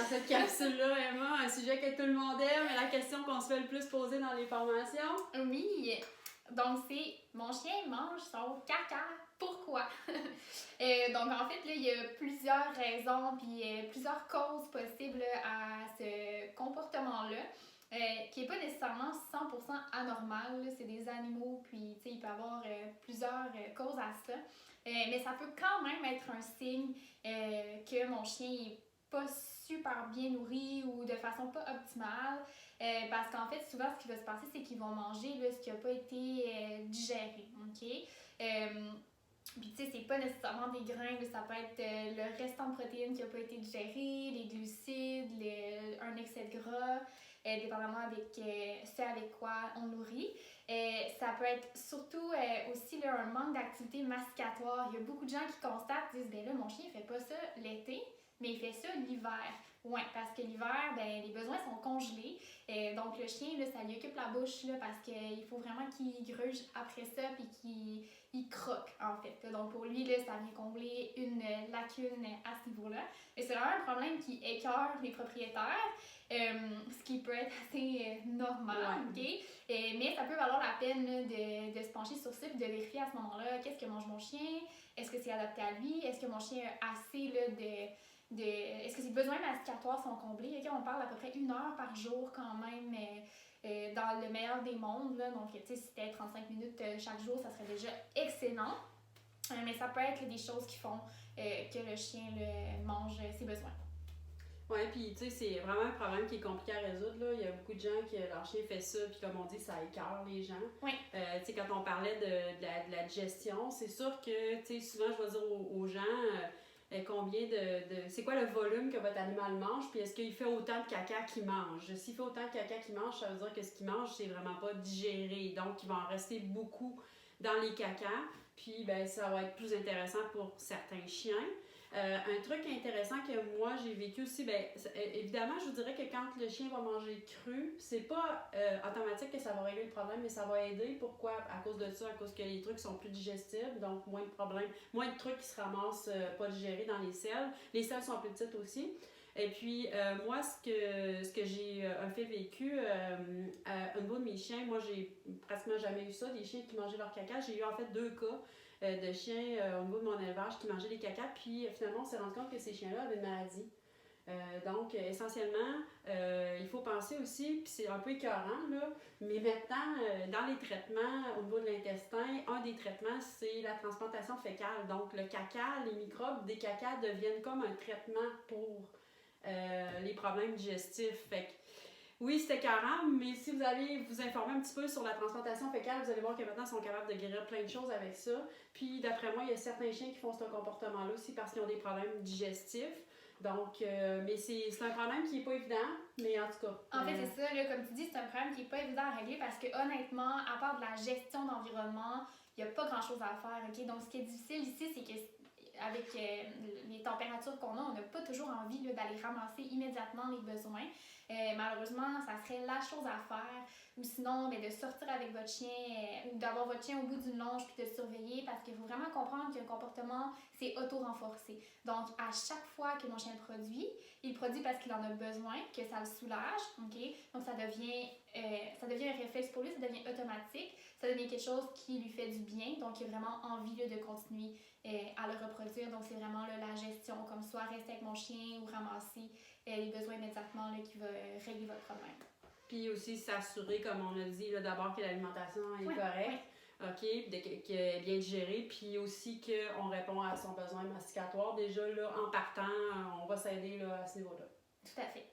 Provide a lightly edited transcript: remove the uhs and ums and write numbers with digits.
cette capsule-là, Emma, un sujet que tout le monde aime, la question qu'on se fait le plus poser dans les formations. Oui, donc c'est mon chien mange son caca. Pourquoi? Donc en fait, là, il y a plusieurs raisons puis plusieurs causes possibles à ce comportement-là. Qui n'est pas nécessairement 100% anormal, là. C'est des animaux, puis il peut y avoir plusieurs causes à ça. Mais ça peut quand même être un signe que mon chien est pas super bien nourri ou de façon pas optimale. Parce qu'en fait, souvent, ce qui va se passer, c'est qu'ils vont manger là, ce qui n'a pas été digéré. OK? Puis tu sais, c'est pas nécessairement des grains, là, ça peut être le restant de protéines qui n'a pas été digéré, les glucides, un excès de gras, dépendamment avec ce avec quoi on nourrit. Ça peut être surtout aussi là, un manque d'activité masticatoire. Il y a beaucoup de gens qui constatent, disent, ben là, mon chien il fait pas ça l'été, mais il fait ça l'hiver. Oui, parce que l'hiver, ben, les besoins sont congelés. Donc, le chien, là, ça lui occupe la bouche là, parce qu'il faut vraiment qu'il gruge après ça puis qu'il croque, en fait. Donc, pour lui, là, ça vient combler une lacune à ce niveau-là. Et c'est vraiment un problème qui écœure les propriétaires, ce qui peut être assez normal, OK? Mais ça peut valoir la peine là, de se pencher sur ça et de vérifier à ce moment-là qu'est-ce que mange mon chien, est-ce que c'est adapté à lui, est-ce que mon chien a assez là, est-ce que ses besoins masticatoires sont comblés? Okay, on parle à peu près 1 heure par jour quand même dans le meilleur des mondes. Là. Donc, si c'était 35 minutes chaque jour, ça serait déjà excellent. Mais ça peut être des choses qui font que le chien mange ses besoins. Oui, puis tu sais, c'est vraiment un problème qui est compliqué à résoudre. Là. Il y a beaucoup de gens qui, leur chien fait ça, puis comme on dit, ça écœure les gens. Oui. Tu sais, quand on parlait de la digestion, c'est sûr que, tu sais, souvent, je vais dire aux gens... combien c'est quoi le volume que votre animal mange, puis est-ce qu'il fait autant de caca qu'il mange. S'il fait autant de caca qu'il mange, ça veut dire que ce qu'il mange, c'est vraiment pas digéré. Donc, il va en rester beaucoup dans les cacas, puis ben, ça va être plus intéressant pour certains chiens. Un truc intéressant que moi j'ai vécu aussi, ben, évidemment, je vous dirais que quand le chien va manger cru, c'est pas automatique que ça va régler le problème, mais ça va aider. Pourquoi? À cause de ça, à cause que les trucs sont plus digestibles, donc moins de problèmes, moins de trucs qui se ramassent pas digérés dans les selles. Les selles sont plus petites aussi. Et puis, moi, ce que j'ai un fait vécu au niveau de mes chiens, moi, j'ai pratiquement jamais eu ça, des chiens qui mangeaient leur caca. J'ai eu en fait 2 cas de chiens au niveau de mon élevage qui mangeaient des cacas. Puis, finalement, on s'est rendu compte que ces chiens-là avaient une maladie. Donc, essentiellement, il faut penser aussi, puis c'est un peu écœurant, là, mais maintenant, dans les traitements au niveau de l'intestin, un des traitements, c'est la transplantation fécale. Donc, le caca, les microbes des cacas deviennent comme un traitement pour les problèmes digestifs. Fait que, oui, c'est écœurant, mais si vous allez vous informer un petit peu sur la transplantation fécale, vous allez voir que maintenant, ils sont capables de guérir plein de choses avec ça. Puis, d'après moi, il y a certains chiens qui font ce comportement-là aussi parce qu'ils ont des problèmes digestifs. Donc, mais c'est un problème qui n'est pas évident, mais en tout cas. En fait, c'est ça, là, comme tu dis, c'est un problème qui n'est pas évident à régler parce que honnêtement, à part de la gestion d'environnement, il n'y a pas grand-chose à faire, OK? Donc, ce qui est difficile ici, c'est que avec les températures qu'on a, on n'a pas toujours envie d'aller ramasser immédiatement les besoins. Malheureusement, ça serait la chose à faire. Ou sinon, de sortir avec votre chien ou d'avoir votre chien au bout d'une longe puis de le surveiller parce qu'il faut vraiment comprendre qu'un comportement, c'est auto-renforcé. Donc, à chaque fois que mon chien le produit, il le produit parce qu'il en a besoin, que ça le soulage. Okay? Donc, ça devient un réflexe pour lui, ça devient automatique, ça devient quelque chose qui lui fait du bien. Donc, il a vraiment envie de continuer à le reproduire. Donc, c'est vraiment la gestion, comme soit rester avec mon chien ou ramasser les besoins immédiatement qui va régler votre problème. Puis aussi s'assurer, comme on a dit, là, d'abord que l'alimentation est correcte, OK, qu'elle est bien digérée, puis aussi qu'on répond à son besoin masticatoire. Déjà, là, en partant, on va s'aider là, à ce niveau-là. Tout à fait.